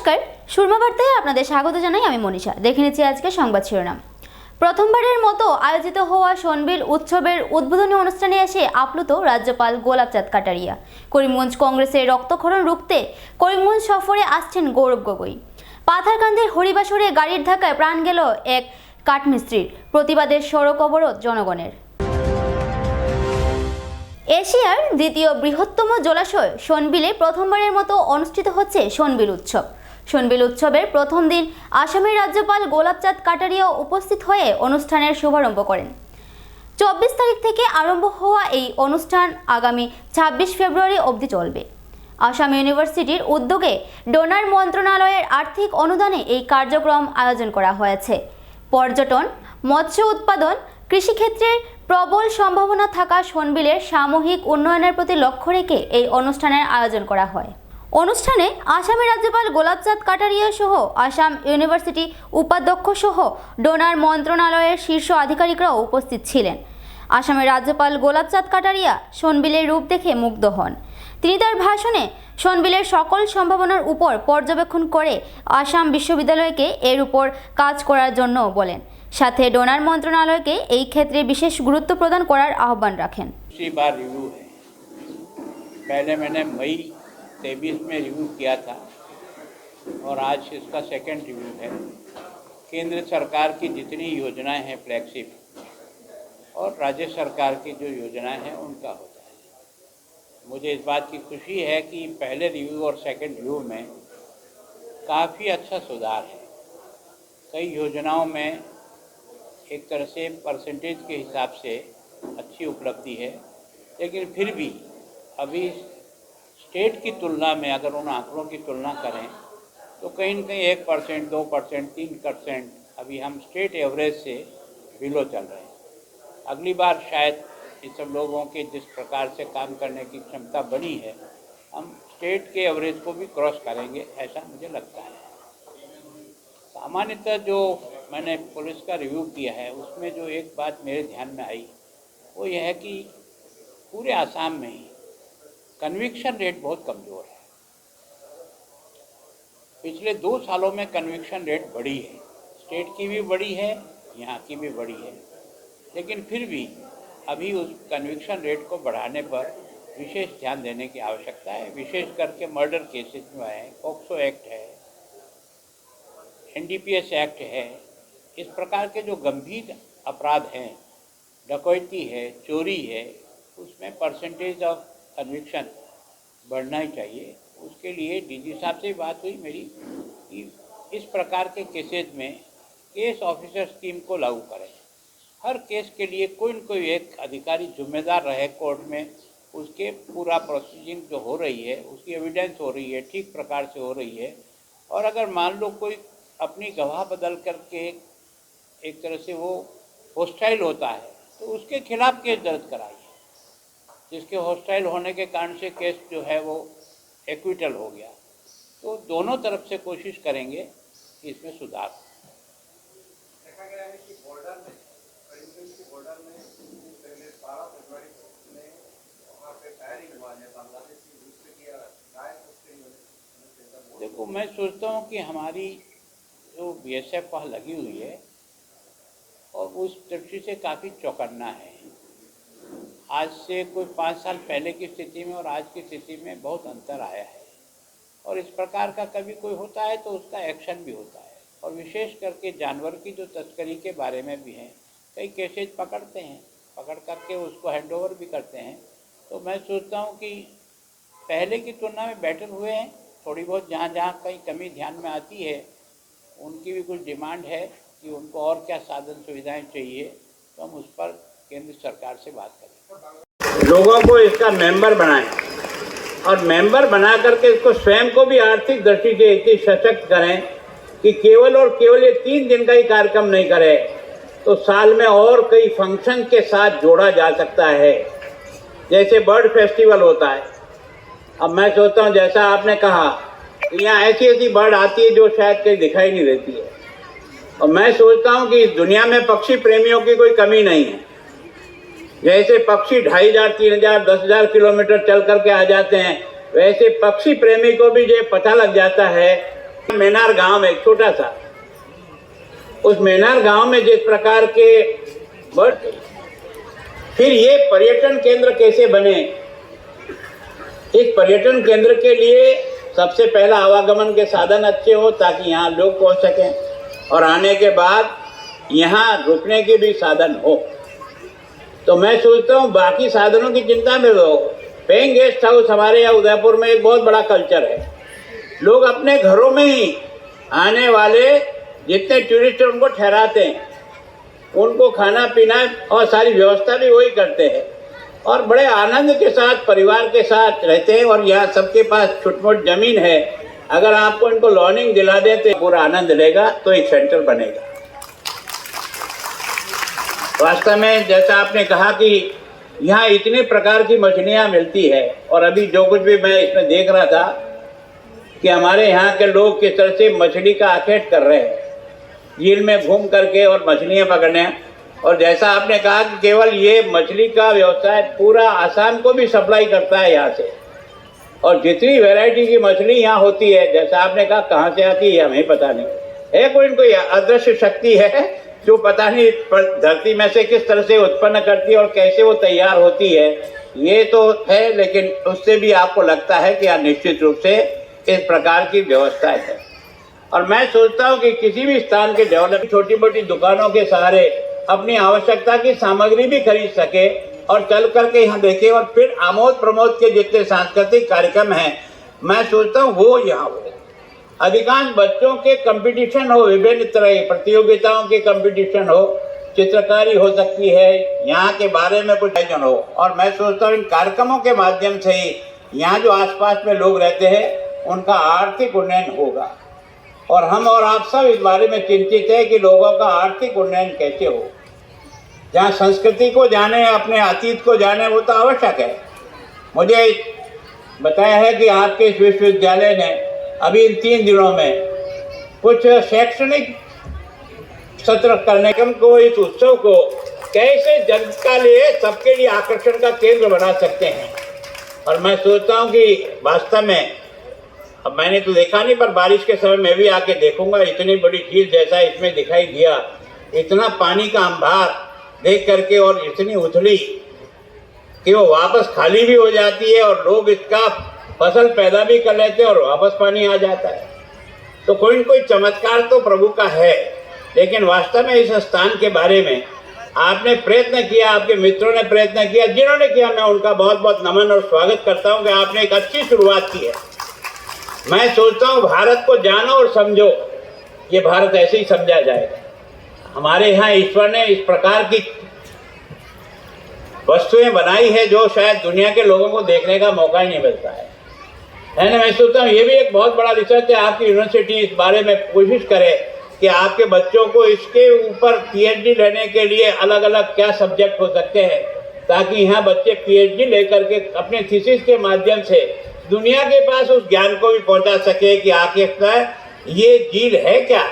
নমস্কার, সুরমা বার্তায় আপনাদের স্বাগত জানাই। আমি মনীষা। দেখে নিচ্ছি আজকে সংবাদ শিরোনাম। প্রথমবারের মতো আয়োজিত হওয়া সোনবিল উৎসবের উদ্বোধনী অনুষ্ঠানে এসে আপ্লুত রাজ্যপাল গোলাপ চাঁদ কাটারিয়া। করিমগঞ্জ কংগ্রেসের রক্তক্ষরণ রুখতে করিমগঞ্জ সফরে আসছেন গৌরব গগৈ। পাথারকান্দির হরিবাসরে গাড়ির ধাক্কায় প্রাণ গেল এক কাঠমিস্ত্রির। প্রতিবাদে সড়ক অবরোধ জনগণের। এশিয়ার দ্বিতীয় বৃহত্তম জলাশয় সোনবিলে প্রথমবারের মতো অনুষ্ঠিত হচ্ছে সোনবিল উৎসব। সোনবিল উৎসবের প্রথম দিন আসামের রাজ্যপাল গোলাপ চাঁদ কাটারিয়া উপস্থিত হয়ে অনুষ্ঠানের শুভারম্ভ করেন। 24 তারিখ থেকে আরম্ভ হওয়া এই অনুষ্ঠান আগামী 26 ফেব্রুয়ারি অবধি চলবে। আসাম ইউনিভার্সিটির উদ্যোগে ডোনার মন্ত্রণালয়ের আর্থিক অনুদানে এই কার্যক্রম আয়োজন করা হয়েছে। পর্যটন, মৎস্য উৎপাদন, কৃষিক্ষেত্রের প্রবল সম্ভাবনা থাকা সোনবিলের সামূহিক উন্নয়নের প্রতি লক্ষ্য রেখে এই অনুষ্ঠানের আয়োজন করা হয়। অনুষ্ঠানে আসামের রাজ্যপাল গোলাপ চাঁদ কাটারিয়া সহ আসাম ইউনিভার্সিটি উপাধ্যক্ষ সহ ডোনার মন্ত্রণালয়ের শীর্ষ আধিকারিকরাও উপস্থিত ছিলেন। আসামের রাজ্যপাল গোলাপ চাঁদ কাটারিয়া সোনবিলের রূপ দেখে মুগ্ধ হন। তিনি তার ভাষণে সোনবিলের সকল সম্ভাবনার উপর পর্যবেক্ষণ করে আসাম বিশ্ববিদ্যালয়কে এর উপর কাজ করার জন্য বলেন। সাথে ডোনার মন্ত্রণালয়কে এই ক্ষেত্রে বিশেষ গুরুত্ব প্রদান করার আহ্বান রাখেন। पहले मैंने मई 23 में रिव्यू किया था और आज इसका सेकंड रिव्यू है। केंद्र सरकार की जितनी योजनाएं हैं फ्लैगशिप और राज्य सरकार की जो योजनाएं हैं उनका होता है। मुझे इस बात की खुशी है कि पहले रिव्यू और सेकंड रिव्यू में काफ़ी अच्छा सुधार है। कई योजनाओं में एक तरह से परसेंटेज के हिसाब से अच्छी उपलब्धि है, लेकिन फिर भी अभी स्टेट की तुलना में अगर उन आंकड़ों की तुलना करें तो कहीं न कहीं 1%, 2%, 3% अभी हम स्टेट एवरेज से बिलो चल रहे हैं। अगली बार शायद इस सब लोगों के जिस प्रकार से काम करने की क्षमता बनी है, हम स्टेट के एवरेज को भी क्रॉस करेंगे, ऐसा मुझे लगता है। सामान्यतः जो मैंने पुलिस का रिव्यू किया है उसमें जो एक बात मेरे ध्यान में आई वो यह है कि पूरे आसाम में ही कन्विक्शन रेट बहुत कमज़ोर है। पिछले 2 सालों में कन्विक्शन रेट बढ़ी है, स्टेट की भी बढ़ी है, यहाँ की भी बढ़ी है, लेकिन फिर भी अभी उस कन्विक्शन रेट को बढ़ाने पर विशेष ध्यान देने की आवश्यकता है। विशेष करके मर्डर केसेस में है, पॉक्सो एक्ट है, NDPS एक्ट है, इस प्रकार के जो गंभीर अपराध हैं, डकैती है, चोरी है, उसमें परसेंटेज ऑफ कन्विक्शन बढ़ना ही चाहिए। उसके लिए DG साहब से बात हुई मेरी कि इस प्रकार के केसेस में केस ऑफिसर स्कीम को लागू करें। हर केस के लिए कोई न कोई एक अधिकारी जिम्मेदार रहे कोर्ट में, उसके पूरा प्रोसीजिंग जो हो रही है उसकी एविडेंस हो रही है, ठीक प्रकार से हो रही है। और अगर मान लो कोई अपनी गवाह बदल करके एक तरह से वो होस्टाइल होता है तो उसके खिलाफ केस दर्ज कराइए। जिसके हॉस्टाइल होने के कारण से केस जो है वो एक्विटल हो गया, तो दोनों तरफ से कोशिश करेंगे कि इसमें सुधार। देखा गया है कि बॉर्डर में करीमगंज के बॉर्डर में पहले 12 फरवरी में वहाँ पे फायरिंग हुआ है, बांग्लादेशी दूसरे की गाय उसके। देखो, मैं सोचता हूँ कि हमारी जो BSF वहाँ लगी हुई है और उस दृष्टि से काफ़ी चौकन्ना है। आज से कोई 5 साल पहले की स्थिति में और आज की स्थिति में बहुत अंतर आया है और इस प्रकार का कभी कोई होता है तो उसका एक्शन भी होता है। और विशेष करके जानवर की जो तस्करी के बारे में भी हैं, कई केसेज पकड़ते हैं, पकड़ करके उसको हैंडओवर भी करते हैं। तो मैं सोचता हूँ कि पहले की तुलना में बेटर हुए हैं। थोड़ी बहुत जहाँ जहाँ कहीं कमी ध्यान में आती है उनकी भी कुछ डिमांड है कि उनको और क्या साधन सुविधाएँ चाहिए, तो हम उस पर केंद्र सरकार से बात करें। लोगों को इसका मेंबर बनाएं और मेंबर बना करके इसको स्वयं को भी आर्थिक दृष्टि से इतनी सशक्त करें कि केवल और केवल ये 3 दिन का ही कार्यक्रम नहीं करे, तो साल में और कई फंक्शन के साथ जोड़ा जा सकता है। जैसे बर्ड फेस्टिवल होता है, अब मैं सोचता हूँ जैसा आपने कहा कि यहाँ ऐसी ऐसी बर्ड आती है जो शायद कहीं दिखाई नहीं देती है, और मैं सोचता हूँ कि इस दुनिया में पक्षी प्रेमियों की कोई कमी नहीं है। जैसे पक्षी 2500, 3000, 10,000 किलोमीटर चल करके आ जाते हैं, वैसे पक्षी प्रेमी को भी ये पता लग जाता है मेनार गांव में, एक छोटा सा, उस मेनार गांव में जिस प्रकार के बर्ड, फिर ये पर्यटन केंद्र कैसे बने। इस पर्यटन केंद्र के लिए सबसे पहला आवागमन के साधन अच्छे हो ताकि यहाँ लोग पहुँच सकें, और आने के बाद यहाँ रुकने के भी साधन हो। तो मैं सोचता हूँ बाकी साधनों की चिंता में रहो। पेइंग गेस्ट हाउस हमारे यहाँ उदयपुर में एक बहुत बड़ा कल्चर है। लोग अपने घरों में ही आने वाले जितने टूरिस्ट हैं उनको ठहराते हैं, उनको खाना पीना और सारी व्यवस्था भी वही करते हैं, और बड़े आनंद के साथ परिवार के साथ रहते हैं। और यहाँ सबके पास छोटी मोटी जमीन है, अगर आपको इनको लॉनिंग दिला दें तो पूरा आनंद लेगा, तो एक सेंटर बनेगा। वास्तव में जैसा आपने कहा कि यहाँ इतने प्रकार की मछलियाँ मिलती है, और अभी जो कुछ भी मैं इसमें देख रहा था कि हमारे यहाँ के लोग किस तरह से मछली का आखेट कर रहे हैं, झील में घूम करके और मछलियाँ पकड़ने। और जैसा आपने कहा कि केवल ये मछली का व्यवसाय पूरा आसाम को भी सप्लाई करता है यहाँ से, और जितनी वैरायटी की मछली यहाँ होती है, जैसा आपने कहा कहाँ से आती है हमें पता नहीं है, कोई अदृश्य शक्ति है जो पता नहीं धरती में से किस तरह से उत्पन्न करती है और कैसे वो तैयार होती है, ये तो है। लेकिन उससे भी आपको लगता है कि यहाँ निश्चित रूप से इस प्रकार की व्यवस्था है। और मैं सोचता हूँ कि किसी भी स्थान के डेवलप छोटी मोटी दुकानों के सहारे अपनी आवश्यकता की सामग्री भी खरीद सके और चल करके यहाँ देखे, और फिर आमोद प्रमोद के जितने सांस्कृतिक कार्यक्रम हैं, मैं सोचता हूँ वो यहाँ हो। अधिकांश बच्चों के कंपटीशन हो, विभिन्न तरह की प्रतियोगिताओं के कंपटीशन हो, चित्रकारी हो सकती है, यहाँ के बारे में कुछ आयोजन हो। और मैं सोचता हूँ इन कार्यक्रमों के माध्यम से ही यहाँ जो आसपास में लोग रहते हैं उनका आर्थिक उन्नयन होगा। और हम और आप सब इस बारे में चिंतित है कि लोगों का आर्थिक उन्नयन कैसे हो। जहाँ संस्कृति को जाने, अपने अतीत को जाने, वो तो आवश्यक है। मुझे बताया है कि आपके इस विश्वविद्यालय ने अभी इन 3 दिनों में कुछ शैक्षणिक सत्र करने को, इस उत्सव को कैसे जन का लिए सबके लिए आकर्षण का केंद्र बना सकते हैं। और मैं सोचता हूँ कि वास्तव में, अब मैंने तो देखा नहीं, पर बारिश के समय मैं भी आके देखूंगा। इतनी बड़ी झील जैसा इसमें दिखाई दिया, इतना पानी का अंबार देख करके, और इतनी उथली कि वो वापस खाली भी हो जाती है, और लोग इसका फसल पैदा भी कर लेते हैं और वापस पानी आ जाता है। तो कोई न कोई चमत्कार तो प्रभु का है। लेकिन वास्तव में इस स्थान के बारे में आपने प्रयत्न किया, आपके मित्रों ने प्रयत्न किया, जिन्होंने किया मैं उनका बहुत बहुत नमन और स्वागत करता हूं कि आपने एक अच्छी शुरुआत की है। मैं सोचता हूं भारत को जानो और समझो, ये भारत ऐसे ही समझा जाएगा। हमारे यहाँ ईश्वर ने इस प्रकार की वस्तुएं बनाई है जो शायद दुनिया के लोगों को देखने का मौका ही नहीं मिलता है ना। मैं सोचता हूँ ये भी एक बहुत बड़ा रिसर्च है। आपकी यूनिवर्सिटी इस बारे में कोशिश करे कि आपके बच्चों को इसके ऊपर पीएचडी लेने के लिए अलग अलग क्या सब्जेक्ट हो सकते हैं, ताकि यहाँ बच्चे पीएचडी लेकर के अपने थीसिस के माध्यम से दुनिया के पास उस ज्ञान को भी पहुँचा सके कि आखिरकार ये झील है क्या,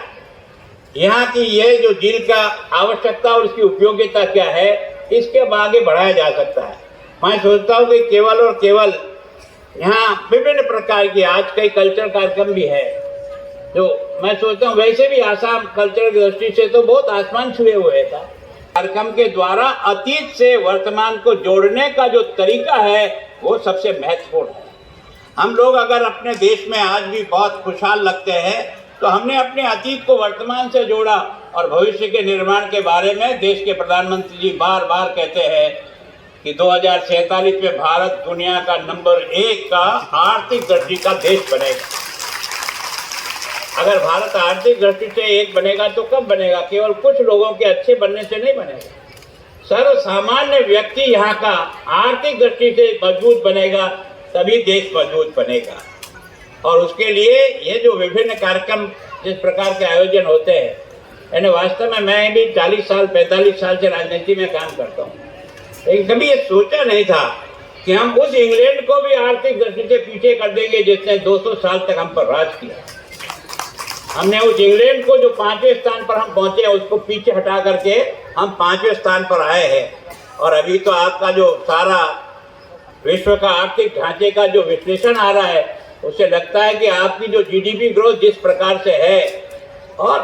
यहाँ की ये जो झील का आवश्यकता और उसकी उपयोगिता क्या है, इसके आगे बढ़ाया जा सकता है। मैं सोचता हूँ कि केवल और केवल यहाँ विभिन्न प्रकार की आज कई कल्चर कार्यक्रम भी है, जो मैं सोचता हूँ वैसे भी आसाम कल्चर की दृष्टि से तो बहुत आसमान छुए हुए था। कार्यक्रम के द्वारा अतीत से वर्तमान को जोड़ने का जो तरीका है वो सबसे महत्वपूर्ण है। हम लोग अगर अपने देश में आज भी बहुत खुशहाल लगते हैं तो हमने अपने अतीत को वर्तमान से जोड़ा, और भविष्य के निर्माण के बारे में देश के प्रधानमंत्री जी बार बार कहते हैं कि 2047 में भारत दुनिया का नंबर 1 का आर्थिक दृष्टि का देश बनेगा। अगर भारत आर्थिक दृष्टि से 1 बनेगा तो कब बनेगा? केवल कुछ लोगों के अच्छे बनने से नहीं बनेगा। सर्व सामान्य व्यक्ति यहाँ का आर्थिक दृष्टि से मजबूत बनेगा, तभी देश मजबूत बनेगा। और उसके लिए ये जो विभिन्न कार्यक्रम जिस प्रकार के आयोजन होते हैं, यानी वास्तव में मैं भी 40 साल 45 साल से राजनीति में काम करता हूँ, लेकिन कभी ये सोचा नहीं था कि हम उस इंग्लैंड को भी आर्थिक दृष्टि से पीछे कर देंगे जिसने 200 साल तक हम पर राज किया। हमने उस इंग्लैंड को जो 5वें स्थान पर हम पहुंचे हैं उसको पीछे हटा करके हम 5वें स्थान पर आए हैं। और अभी तो आपका जो सारा विश्व का आर्थिक ढांचे का जो विश्लेषण आ रहा है उससे लगता है कि आपकी जो जीडीपी ग्रोथ जिस प्रकार से है और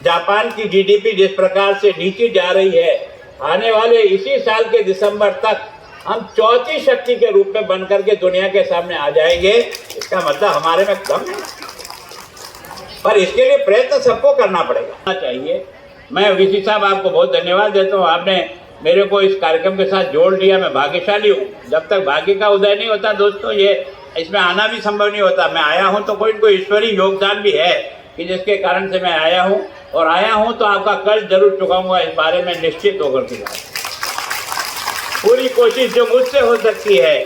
जापान की जीडीपी जिस प्रकार से नीचे जा रही है, आने वाले इसी साल के दिसंबर तक हम चौथी शक्ति के रूप में बनकर के दुनिया के सामने आ जाएंगे। इसका मतलब हमारे में दम है, पर इसके लिए प्रयत्न सबको करना पड़ेगा चाहिए। मैं वीसी साहब आपको बहुत धन्यवाद देता हूँ, आपने मेरे को इस कार्यक्रम के साथ जोड़ दिया। मैं भाग्यशाली हूँ। जब तक भाग्य का उदय नहीं होता दोस्तों, ये इसमें आना भी संभव नहीं होता। मैं आया हूँ तो कोई ईश्वरीय योगदान भी है कि जिसके कारण से मैं आया हूँ, और आया हूँ तो आपका कर्ज जरूर चुकाऊंगा, इस बारे में निश्चित होकर के पूरी कोशिश जो मुझसे हो सकती है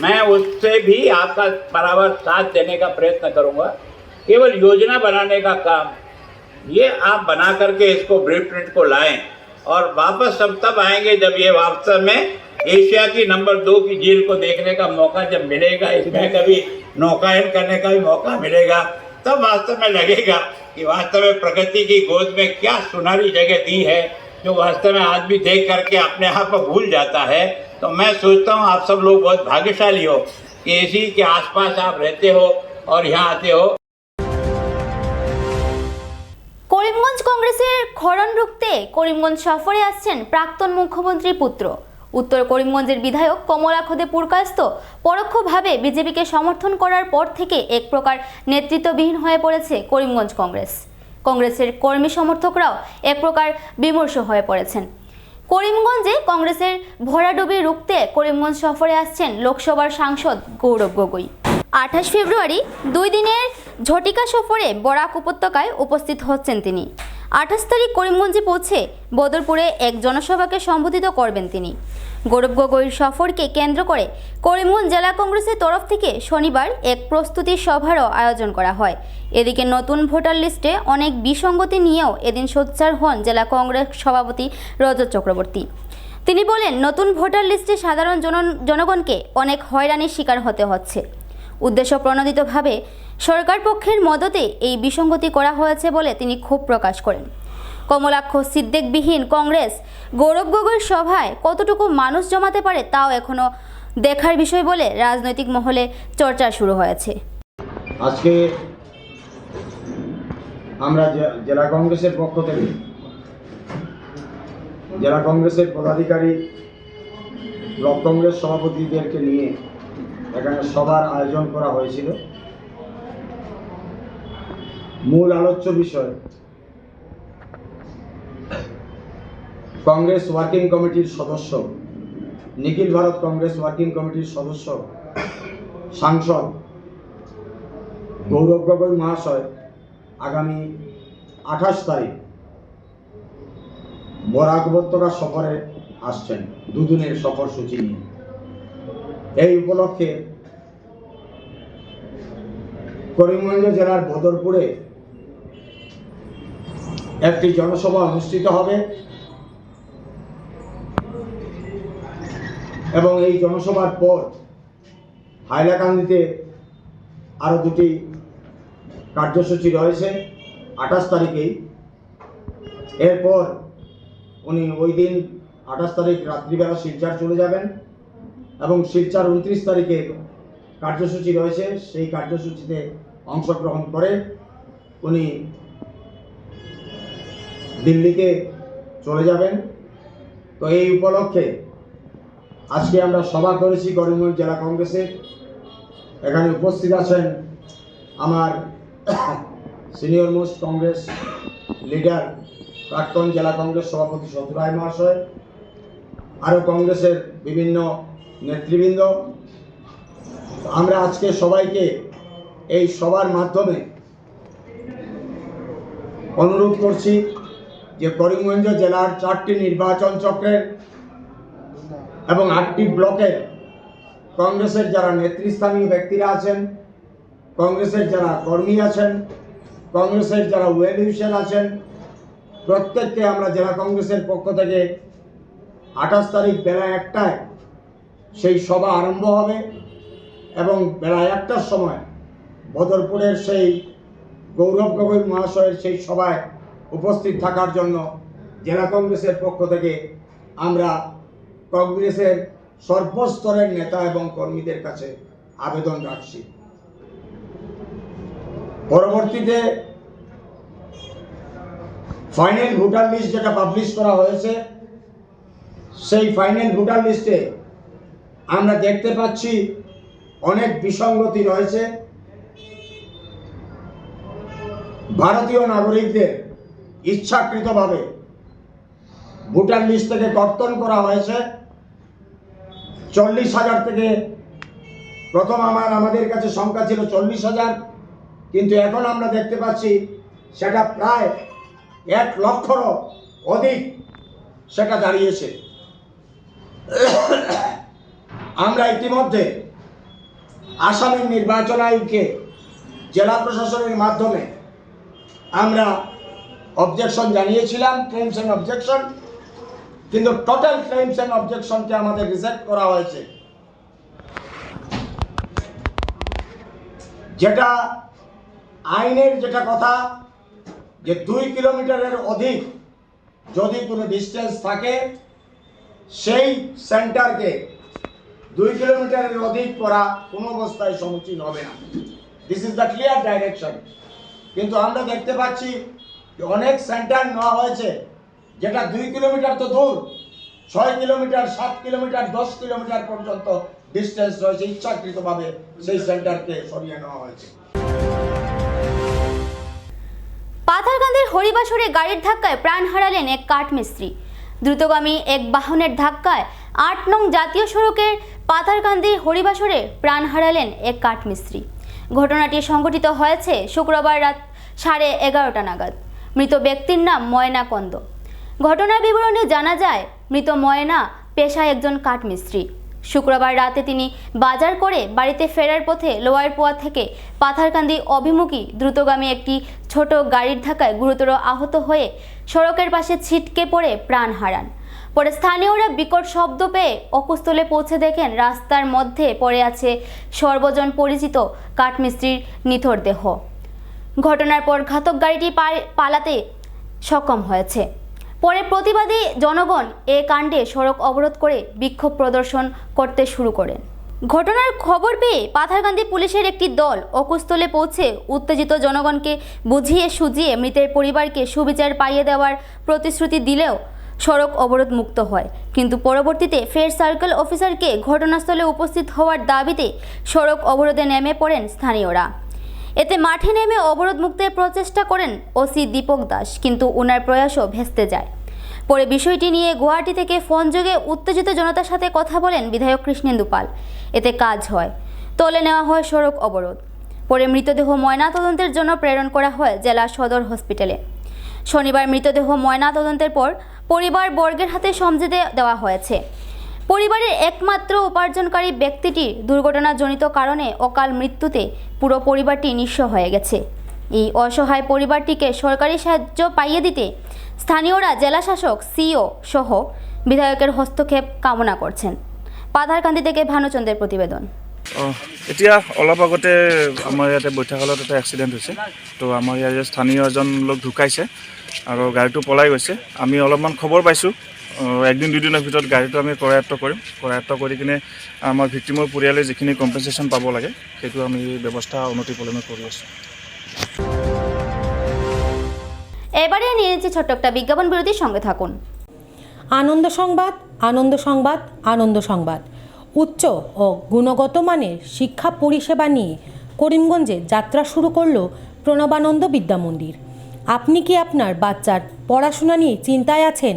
मैं उससे भी आपका बराबर साथ देने का प्रयत्न करूंगा। केवल योजना बनाने का काम ये आप बना करके इसको ब्लूप्रिंट को लाएं, और वापस हम तब आएंगे जब ये वास्तव में एशिया की नंबर 2 की झील को देखने का मौका जब मिलेगा, इसमें कभी नौकायन करने का भी मौका मिलेगा, तब वास्तव में लगेगा कि वास्तव में प्रगति की गोद में क्या सुनहरी जगह दी है, जो वास्तव में आदमी देख करके अपने आप को भूल जाता है। तो मैं सोचता हूँ आप सब लोग बहुत भाग्यशाली हो कि इसी के आसपास आप रहते हो और यहाँ आते हो। করিমগঞ্জ কংগ্রেসের ক্ষরণ রুখতে করিমগঞ্জ সফরে আসছেন প্রাক্তন মুখ্যমন্ত্রী পুত্র। উত্তর করিমগঞ্জের বিধায়ক কমলা খোদে পুরকায়স্থ পরোক্ষভাবে বিজেপিকে সমর্থন করার পর থেকে এক প্রকার নেতৃত্ববিহীন হয়ে পড়েছে করিমগঞ্জ কংগ্রেস। কংগ্রেসের কর্মী সমর্থকরাও এক প্রকার বিমর্ষ হয়ে পড়েছেন। করিমগঞ্জে কংগ্রেসের ভরাডুবি রুখতে করিমগঞ্জ সফরে আসছেন লোকসভার সাংসদ গৌরব গগৈ। 28 ফেব্রুয়ারি 2 দিনের ঝটিকা সফরে বরাক উপত্যকায় উপস্থিত হচ্ছেন তিনি। 28 তারিখ করিমগঞ্জে পৌঁছে বদরপুরে এক জনসভাকে সম্বোধিত করবেন তিনি। গৌরব গগৈর সফরকে কেন্দ্র করে করিমগঞ্জ জেলা কংগ্রেসের তরফ থেকে শনিবার এক প্রস্তুতি সভারও আয়োজন করা হয়। এদিকে নতুন ভোটার লিস্টে অনেক বিসঙ্গতি নিয়েও এদিন সোচ্চার হন জেলা কংগ্রেস সভাপতি রজত চক্রবর্তী। তিনি বলেন, নতুন ভোটার লিস্টে সাধারণ জনগণকে অনেক হয়রানির শিকার হতে হচ্ছে। উদ্দেশ্য প্রণোদিতভাবে সরকার পক্ষের মদতে এই বিসঙ্গতি করা হয়েছে বলে তিনি ক্ষোভ প্রকাশ করেন। কমলাক্ষ সিদ্দিকবিহীন কংগ্রেস গৌরব গগৈর সভায় কতটুকু মানুষ জমাতে পারে তাও এখনো দেখার বিষয় বলে রাজনৈতিক মহলে চর্চা শুরু হয়েছে। আজকে আমরা জেলা কংগ্রেসের পক্ষ থেকে জেলা কংগ্রেসের পদাধিকারী ব্লক কংগ্রেস সভাপতিদেরকে নিয়ে এখানে সভার আয়োজন করা হয়েছিল। মূল আলোচ্য বিষয় কংগ্রেস ওয়ার্কিং কমিটির সদস্য, নিখিল ভারত কংগ্রেস ওয়ার্কিং কমিটির সদস্য সাংসদ গৌরব গগৈ মহাশয় আগামী 28 তারিখ বরাক উপত্যকা সফরে আসছেন, দুদিনের সফরসূচি নিয়ে। এই উপলক্ষে করিমগঞ্জ জেলার বদরপুরে একটি জনসভা অনুষ্ঠিত হবে এবং এই জনসভার পর হাইলাকান্দিতে আরও দুটি কার্যসূচি রয়েছে 28 তারিখেই। এরপর উনি ওই দিন 28 তারিখ রাত্রিবেলা শিলচর চলে যাবেন এবং শিলচর 29 তারিখে কার্যসূচি রয়েছে, সেই কার্যসূচিতে অংশগ্রহণ করে উনি দিল্লিতে চলে যাবেন। তো এই উপলক্ষে আজকে আমরা সভা করেছি করিমগঞ্জ জেলা কংগ্রেসের। এখানে উপস্থিত আছেন আমার সিনিয়র মোস্ট কংগ্রেস লিডার প্রাক্তন জেলা কংগ্রেস সভাপতি সন্তু রায় মহাশয়, আরও কংগ্রেসের বিভিন্ন নেতৃবৃন্দ। আমরা আজকে সবাইকে এই সভার মাধ্যমে অনুরোধ করছি যে করিমগঞ্জ জেলার 4টি নির্বাচন চক্রের এবং 8টি ব্লকের কংগ্রেসের যারা নেতৃস্থানীয় ব্যক্তিরা আছেন, কংগ্রেসের যারা কর্মী আছেন, কংগ্রেসের যারা ওয়েল উইশার আছেন, প্রত্যেককে আমরা জেলা কংগ্রেসের পক্ষ থেকে 28 তারিখ বেলা 1টায় সেই সভা আরম্ভ হবে এবং বেলা 1টার সময় বদরপুরের সেই গৌরব গগৈ মহাশয়ের সেই সভায় উপস্থিত থাকার জন্য জেলা কংগ্রেসের পক্ষ থেকে আমরা কংগ্রেসের সর্বস্তরের নেতা এবং কর্মীদের কাছে আবেদন রাখছি। পরবর্তীতে ফাইনাল ভোটার লিস্ট যেটা পাবলিশ করা হয়েছে, সেই ফাইনাল ভোটার লিস্টে আমরা দেখতে পাচ্ছি অনেক বিসঙ্গতি রয়েছে। ভারতীয় নাগরিকদের ইচ্ছাকৃতভাবে ভোটার লিস্ট থেকে কর্তন করা হয়েছে। 40,000 থেকে প্রথম আমাদের কাছে সংখ্যা ছিল 40,000, কিন্তু এখন আমরা দেখতে পাচ্ছি সেটা প্রায় 1 লক্ষরও অধিক সেটা দাঁড়িয়েছে। আমরা ইতিমধ্যে আসামের নির্বাচন আয়োগকে জেলা প্রশাসনের মাধ্যমে আমরা অবজেকশন জানিয়েছিলাম, ক্লেমস অ্যান্ড অবজেকশন, কিন্তু টোটাল ক্লেমস অ্যান্ড অবজেকশনকে আমাদের রিজেক্ট করা হয়েছে। যেটা আইনের যেটা কথা যে 2 কিলোমিটারের অধিক যদি কোনো ডিস্টেন্স থাকে, সেই সেন্টারকে 2 কিলোমিটারের অধিক করা কোনো অবস্থায় সমীচীন হবে না। This is the clear direction. কিন্তু আমরা দেখতে পাচ্ছি অনেক সেন্টার নেওয়া হয়েছে যেটা 2 কিলোমিটার তো দূর, 6 কিলোমিটার, 7 কিলোমিটার, 10 কিলোমিটার পর্যন্ত ডিস্টেন্স রয়েছে। ইচ্ছাকৃতভাবে সেই সেন্টারকে সরিয়ে নেওয়া হয়েছে। পাথারকান্দির হরিবাসরে গাড়ির ধাক্কায় প্রাণ হারালেন এক কাঠমিস্ত্রি। দ্রুতগামী এক বাহনের ধাক্কায় 8 নং জাতীয় সড়কের পাথারকান্দি হরিবাসরে প্রাণ হারালেন এক কাঠমিস্ত্রি। ঘটনাটি সংঘটিত হয়েছে শুক্রবার রাত 11:30 নাগাদ। মৃত ব্যক্তির নাম ময়না কন্দ। ঘটনার বিবরণে জানা যায়, মৃত ময়না পেশায় একজন কাঠমিস্ত্রি। শুক্রবার রাতে তিনি বাজার করে বাড়িতে ফেরার পথে লোয়ারপোয়া থেকে পাথারকান্দি অভিমুখী দ্রুতগামী একটি ছোট গাড়ির ধাক্কায় গুরুতর আহত হয়ে সড়কের পাশে ছিটকে পড়ে প্রাণ হারান। পরে স্থানীয়রা বিকট শব্দ পেয়ে অকুস্থলে পৌঁছে দেখেন রাস্তার মধ্যে পড়ে আছে সর্বজন পরিচিত কাঠমিস্ত্রির নিথর দেহ। ঘটনার পর ঘাতক গাড়িটি পালাতে সক্ষম হয়েছে। পরে প্রতিবাদী জনগণ এ কাণ্ডে সড়ক অবরোধ করে বিক্ষোভ প্রদর্শন করতে শুরু করেন। ঘটনার খবর পেয়ে পাথারকান্দি পুলিশের একটি দল অকুস্থলে পৌঁছে উত্তেজিত জনগণকে বুঝিয়ে সুঝিয়ে মৃতের পরিবারকে সুবিচার পাইয়ে দেওয়ার প্রতিশ্রুতি দিলেও সড়ক অবরোধ মুক্ত হয়। কিন্তু পরবর্তীতে ফের সার্কেল অফিসারকে ঘটনাস্থলে উপস্থিত হওয়ার দাবিতে সড়ক অবরোধে নেমে পড়েন স্থানীয়রা। এতে মাঠে নেমে অবরোধ মুক্তের প্রচেষ্টা করেন ওসি দীপক দাস, কিন্তু ওনার প্রয়াসও ভেস্তে যায়। পরে বিষয়টি নিয়ে গুয়াহাটি থেকে ফোনযোগে উত্তেজিত জনতার সাথে কথা বলেন বিধায়ক কৃষ্ণেন্দু পাল। এতে কাজ হয়, তুলে নেওয়া হয় সড়ক অবরোধ। পরে মৃতদেহ ময়নাতদন্তের জন্য প্রেরণ করা হয় জেলা সদর হসপিটালে। শনিবার মৃতদেহ ময়নাতদন্তের পর পরিবার বর্গের হাতে সমঝে দেওয়া হয়েছে। পরিবারের একমাত্র উপার্জনকারী ব্যক্তিটির দুর্ঘটনাজনিত কারণে অকাল মৃত্যুতে পুরো পরিবারটি নিঃস্ব হয়ে গেছে। এই অসহায় পরিবারটিকে সরকারি সাহায্য পাইয়ে দিতে স্থানীয়রা জেলা শাসক, সিও সহ বিধায়কের হস্তক্ষেপ কামনা করছেন। পাথারকান্দি থেকে ভানুচন্দ্রের প্রতিবেদন। এতিয়া অলপ আগতে আমাৰ ইয়াতে বৈঠাখালত এটা এক্সিডেণ্ট হৈছে। তো আমাৰ ইয়াৰ স্থানীয় এজন লোক ঢুকাইছে আৰু গাড়ীটো পলাই গৈছে। আমি অলপমান খবৰ পাইছোঁ, 1-2 দিনৰ ভিতৰত গাড়ীটো আমি কৰায়ত্ব কৰিম। কৰায়ত্ব কৰি কিনে আমাৰ ভিক্টিমৰ পৰিয়ালে যিখিনি কম্পেনচেশ্যন পাব লাগে সেইটো আমি ব্যৱস্থা অনতিপলমে কৰি আছোঁ। এবারে নিয়ে নিচ্ছি ছোট্ট একটা বিজ্ঞাপন বিরতির সঙ্গে থাকুন। আনন্দ সংবাদ, আনন্দ সংবাদ, আনন্দ সংবাদ। উচ্চ ও গুণগত মানের শিক্ষা পরিষেবা নিয়ে করিমগঞ্জে যাত্রা শুরু করল প্রণবানন্দ বিদ্যা মন্দির। আপনি কি আপনার বাচ্চার পড়াশোনা নিয়ে চিন্তায় আছেন?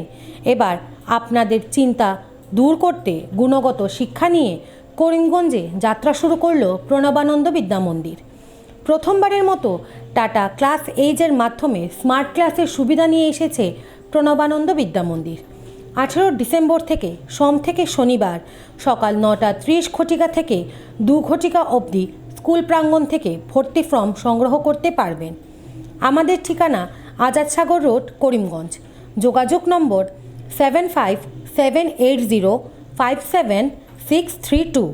এবার আপনাদের চিন্তা দূর করতে গুণগত শিক্ষা নিয়ে করিমগঞ্জে যাত্রা শুরু করল প্রণবানন্দ বিদ্যা মন্দির। প্রথমবারের মতো টাটা ক্লাস এইজের মাধ্যমে স্মার্ট ক্লাসের সুবিধা নিয়ে এসেছে প্রণবানন্দ বিদ্যা মন্দির। 18 ডিসেম্বর থেকে সোম থেকে শনিবার সকাল 9:30 ঘটিকা থেকে 2 ঘটিকা অবধি স্কুল প্রাঙ্গণ থেকে ভর্তি ফর্ম সংগ্রহ করতে পারবেন। আমাদের ঠিকানা আজাদ সাগর রোড, করিমগঞ্জ। যোগাযোগ নম্বর 7570576632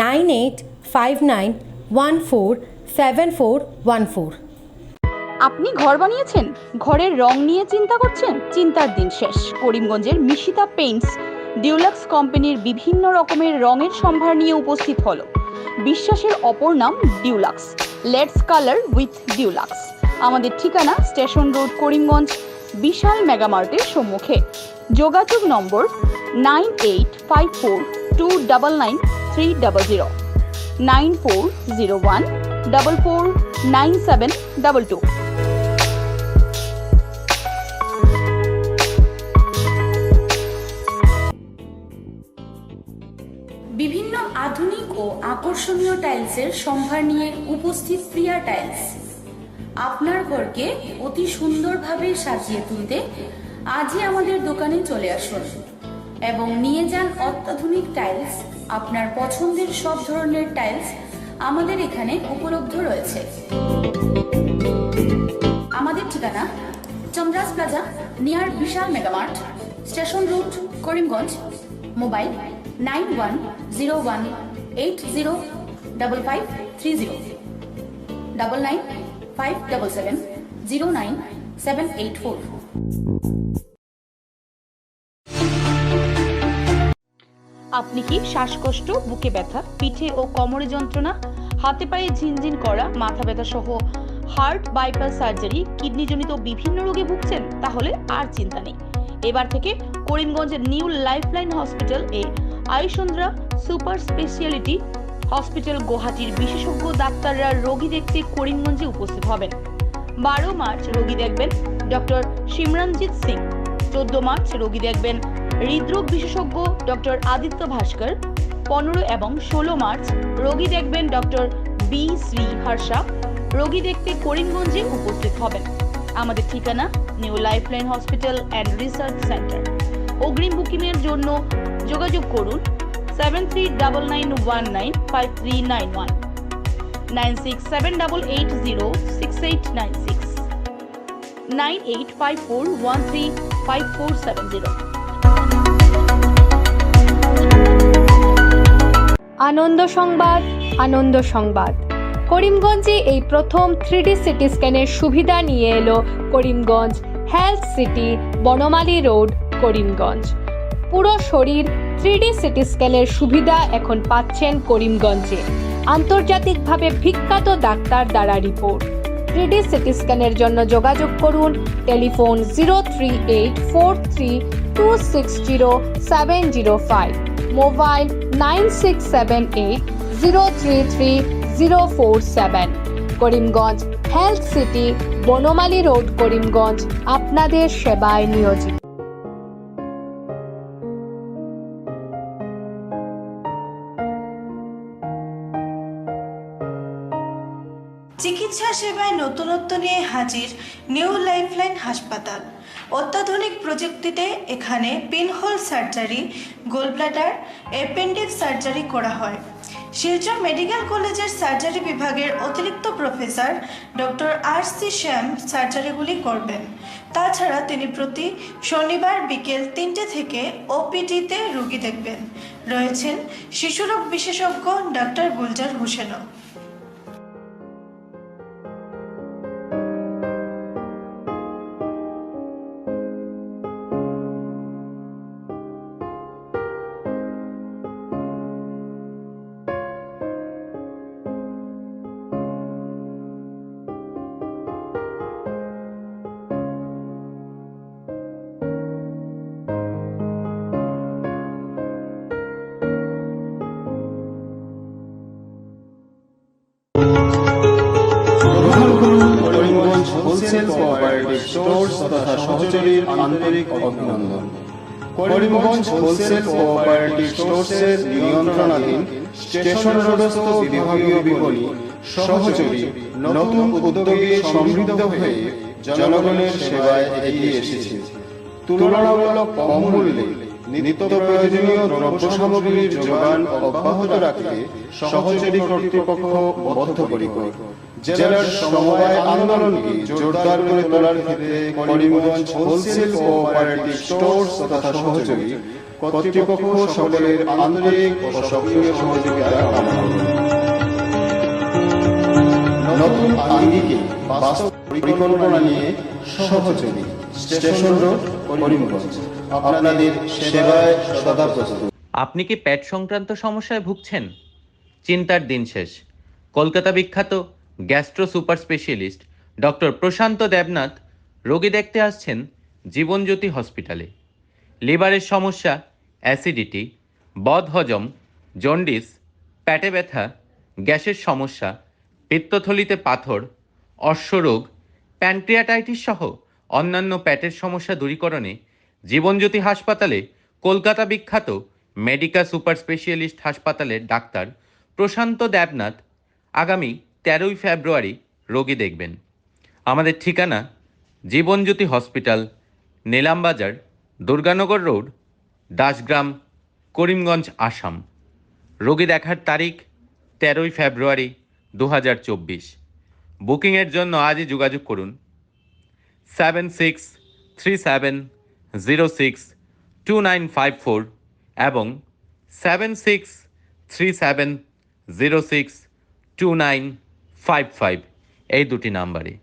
9859147414। আপনি ঘর বানিয়েছেন, ঘরের রং নিয়ে চিন্তা করছেন? চিন্তার দিন শেষ। করিমগঞ্জের মিশিতা পেইন্টস ডিউলাক্স কোম্পানির বিভিন্ন রকমের রঙের সম্ভার নিয়ে উপস্থিত হলো বিশ্বাসের অপর নাম deluxe. Let's colour with deluxe. আমাদের ঠিকানা স্টেশন রোড, করিমগঞ্জ, বিশাল মেগামার্টের সম্মুখে। যোগাযোগ নম্বর 9854299300, 9401449722। বিভিন্ন আধুনিক ও আকর্ষণীয় টাইলসের সম্ভার নিয়ে উপস্থিত প্রিয়া টাইলস। আপনার ঘরকে অতি সুন্দরভাবে সাজিয়ে তুলতে আজই আমাদের দোকানে চলে আসুন এবং নিয়ে যান অত্যাধুনিক টাইলস। আপনার পছন্দের সব ধরনের টাইলস আমাদের এখানে উপলব্ধ রয়েছে। আমাদের ঠিকানা Chandra's plaza, near Vishal mega mart, station road, Karimganj. Mobile 9101805530, 9957709784। আপনি কি শ্বাসকষ্ট, বুকে ব্যথা, পিঠে ও কোমরে যন্ত্রণা, হাতে পায়ে ঝিনঝিন করা, মাথা ব্যথা সহ হার্ট, বাইপাস সার্জারি, কিডনিজনিত বিভিন্ন রোগে ভুগছেন? তাহলে আর চিন্তা নেই। এবার থেকে করিমগঞ্জের নিউ লাইফলাইন হসপিটাল এ আয়ুষন্দ্রা সুপার স্পেশালিটি হসপিটাল গুয়াহাটির বিশেষজ্ঞ ডাক্তাররা রোগী দেখতে করিমগঞ্জে উপস্থিত হবেন। 12 মার্চ রোগী দেখবেন ডক্টর সিমরনজিৎ সিং। 14 মার্চ রোগী দেখবেন হৃদরোগ বিশেষজ্ঞ ডক্টর আদিত্য ভাস্কর। 15 এবং 16 মার্চ রোগী দেখবেন ডক্টর বি শ্রী হর্ষা। রোগী দেখতে করিমগঞ্জে উপস্থিত হবেন। আমাদের ঠিকানা new lifeline hospital and research centre. অগ্রিম বুকিংয়ের জন্য যোগাযোগ করুন 7399195391, 9678806896, 9854135470। আনন্দ সংবাদ, আনন্দ সংবাদ। করিমগঞ্জে এই প্রথম 3D সিটি স্ক্যানের সুবিধা নিয়ে এলো Karimganj health city, Banamali road, Karimganj. পুরো শরীর 3D সিটি স্ক্যানের সুবিধা এখন পাচ্ছেন করিমগঞ্জে। আন্তর্জাতিকভাবে বিখ্যাত ডাক্তার দ্বারা রিপোর্ট। 3D সিটি স্ক্যানের জন্য যোগাযোগ করুন telephone 03843260705, mobile 9678033047। Karimganj health city, Banamali road, Karimganj আপনাদের সেবায় নিয়োজিত। চিকিৎসা সেবায় নতুনত্ব নিয়ে হাজির নিউ লাইফলাইন হাসপাতাল। অত্যাধুনিক প্রযুক্তিতে এখানে pinhole surgery, gallbladder, appendix surgery করা হয়। শিলচর মেডিকেল কলেজের সার্জারি বিভাগের অতিরিক্ত প্রফেসর ডক্টর RC শ্যাম সার্জারিগুলি করবেন। তাছাড়া তিনি প্রতি শনিবার বিকেল 3টে থেকে OPD-তে রোগী দেখবেন। রয়েছেন শিশুরোগ বিশেষজ্ঞ ডক্টর গুলজার হোসেনও। হোলসেল কোঅপারেটিভ স্টোর্স তথা সহযোগীর আন্তরিক অভিনন্দন। করিমগঞ্জ হোলসেল কোঅপারেটিভ স্টোর্সের নিয়ন্ত্রণাধীন স্টেশন রোডস্থ বিভাগীয় বিপণী সহযোগী নতুন উদ্যোগে সমৃদ্ধ হয়ে জনগণের সেবায় এগিয়ে এসেছে। তুলনামূলক কম মূল্যে নিত্য প্রয়োজনীয় দ্রব্য সামগ্রীর যোগান অব্যাহত রাখতে সহযোগী কর্তৃপক্ষ বদ্ধপরিকর। জেলার সমবায় আন্দোলনকে জোরদার করে তোলার ক্ষেত্রে করিমগঞ্জ হোলসেল কোঅপারেটিভ স্টোর্স তথা সহযোগী কর্তৃপক্ষ সকলের আন্তরিক ও সক্রিয় সহযোগিতা কামনা করে। নতুন আঙ্গিকে বাস্তব পরিকল্পনা নিয়ে সহযোগী স্টেশন রোড, করিমগঞ্জ আপনাদের সেবায় সদা প্রস্তুত। আপনি কি পেট সংক্রান্ত সমস্যায় ভুগছেন? চিন্তার দিন শেষ। কলকাতা বিখ্যাত গ্যাস্ট্রো সুপার স্পেশালিস্ট ডক্টর প্রশান্ত দেবনাথ রোগী দেখতে আসছেন জীবনজ্যোতি হসপিটালে। লিভারের সমস্যা, অ্যাসিডিটি, বদহজম, জন্ডিস, পেটে ব্যথা, গ্যাসের সমস্যা, পিত্তথলিতে পাথর, অশ্বরোগ, প্যানক্রিয়াটাইটিস সহ অন্যান্য পেটের সমস্যা দূরীকরণে জীবনজ্যোতি হাসপাতালে কলকাতা বিখ্যাত মেডিকা সুপার স্পেশালিস্ট হাসপাতালের ডাক্তার প্রশান্ত দেবনাথ আগামী 13ই ফেব্রুয়ারি রোগী দেখবেন। আমাদের ঠিকানা জীবনজ্যোতি হসপিটাল, নীলামবাজার, দুর্গানগর রোড, দাসগ্রাম, করিমগঞ্জ, আসাম। রোগী দেখার তারিখ 13ই ফেব্রুয়ারি 2024। বুকিংয়ের জন্য আজই যোগাযোগ করুন 7637062954 এবং 7637062955 এই দুটি নাম্বারে।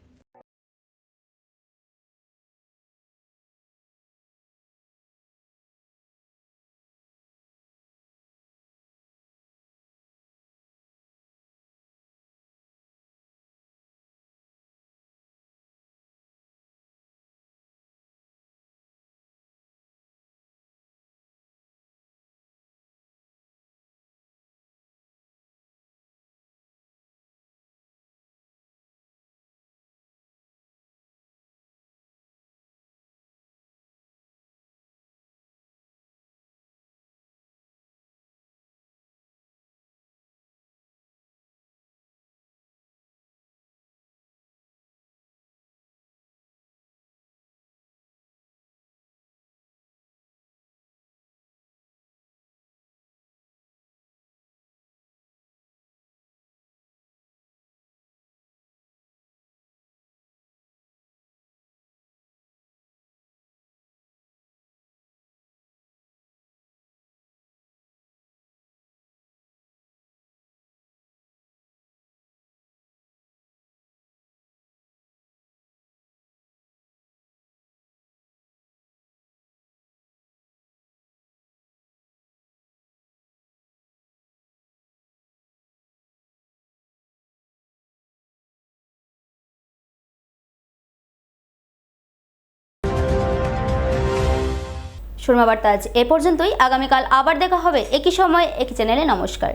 সুরমা বার্তা আজ এ পর্যন্তই। আগামীকাল আবার দেখা হবে একই সময় একই চ্যানেলে। নমস্কার।